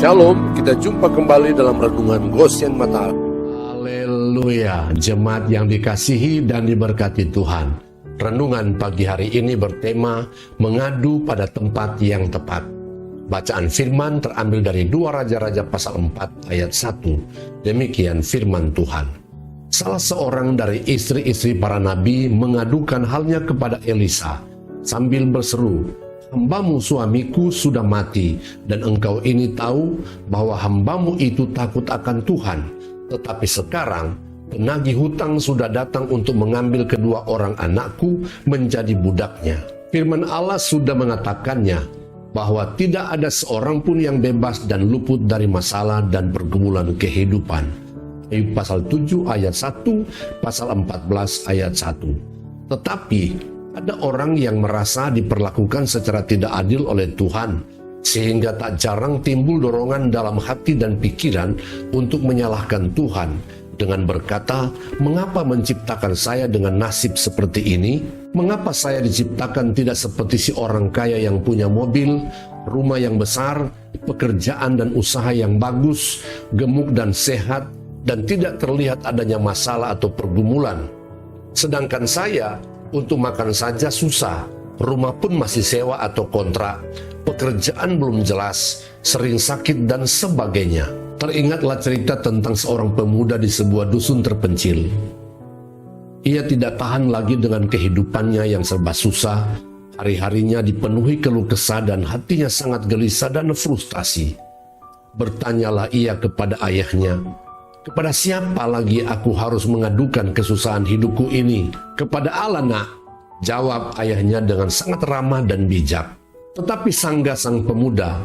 Shalom, kita jumpa kembali dalam Renungan Goshen Mata. Haleluya, jemaat yang dikasihi dan diberkati Tuhan. Renungan pagi hari ini bertema mengadu pada tempat yang tepat. Bacaan firman terambil dari 2 Raja-Raja pasal 4 ayat 1. Demikian firman Tuhan. Salah seorang dari istri-istri para nabi mengadukan halnya kepada Elisa sambil berseru, "Hambamu suamiku sudah mati, dan engkau ini tahu bahwa hambamu itu takut akan Tuhan. Tetapi sekarang penagih hutang sudah datang untuk mengambil kedua orang anakku menjadi budaknya." Firman Allah sudah mengatakannya bahwa tidak ada seorang pun yang bebas dan luput dari masalah dan pergumulan kehidupan. Ayub pasal 7 ayat 1, pasal 14 ayat 1. Tetapi ada orang yang merasa diperlakukan secara tidak adil oleh Tuhan, sehingga tak jarang timbul dorongan dalam hati dan pikiran untuk menyalahkan Tuhan dengan berkata, "Mengapa menciptakan saya dengan nasib seperti ini? Mengapa saya diciptakan tidak seperti si orang kaya yang punya mobil, rumah yang besar, pekerjaan dan usaha yang bagus, gemuk dan sehat, dan tidak terlihat adanya masalah atau pergumulan? Sedangkan saya untuk makan saja susah, rumah pun masih sewa atau kontrak, pekerjaan belum jelas, sering sakit dan sebagainya." Teringatlah cerita tentang seorang pemuda di sebuah dusun terpencil. Ia tidak tahan lagi dengan kehidupannya yang serba susah. Hari-harinya dipenuhi keluh kesah dan hatinya sangat gelisah dan frustasi. Bertanyalah ia kepada ayahnya, "Kepada siapa lagi aku harus mengadukan kesusahan hidupku ini?" "Kepada Allah, nak," jawab ayahnya dengan sangat ramah dan bijak. Tetapi sanggah sang pemuda,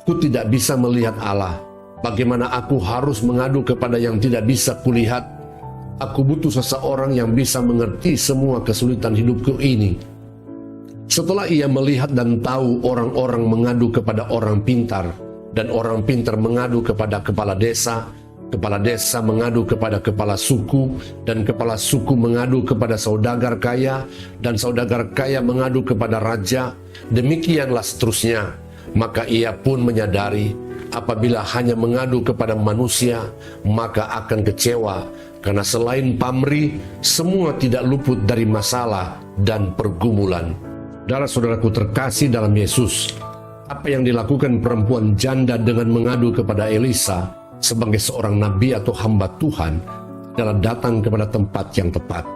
"Aku tidak bisa melihat Allah. Bagaimana aku harus mengadu kepada yang tidak bisa kulihat? Aku butuh seseorang yang bisa mengerti semua kesulitan hidupku ini." Setelah ia melihat dan tahu orang-orang mengadu kepada orang pintar, dan orang pintar mengadu kepada kepala desa mengadu kepada kepala suku, dan kepala suku mengadu kepada saudagar kaya, dan saudagar kaya mengadu kepada raja, demikianlah seterusnya. Maka ia pun menyadari, apabila hanya mengadu kepada manusia, maka akan kecewa, karena selain pamrih, semua tidak luput dari masalah dan pergumulan. Saudara-saudaraku terkasih dalam Yesus, apa yang dilakukan perempuan janda dengan mengadu kepada Elisa sebagai seorang nabi atau hamba Tuhan adalah datang kepada tempat yang tepat.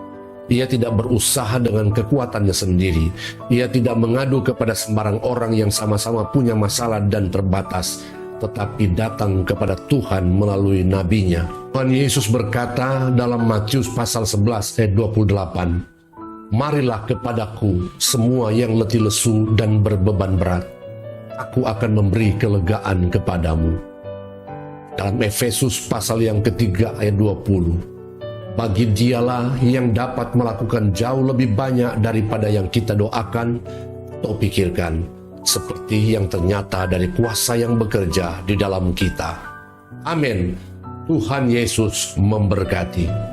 Ia tidak berusaha dengan kekuatannya sendiri. Ia tidak mengadu kepada sembarang orang yang sama-sama punya masalah dan terbatas, tetapi datang kepada Tuhan melalui nabinya. Tuhan Yesus berkata dalam Matius pasal 11 ayat 28, "Marilah kepadaku semua yang letih lesu dan berbeban berat, aku akan memberi kelegaan kepadamu." Dalam Efesus pasal yang ketiga ayat 20, "Bagi dialah yang dapat melakukan jauh lebih banyak daripada yang kita doakan atau pikirkan, seperti yang ternyata dari kuasa yang bekerja di dalam kita." Amin. Tuhan Yesus memberkati.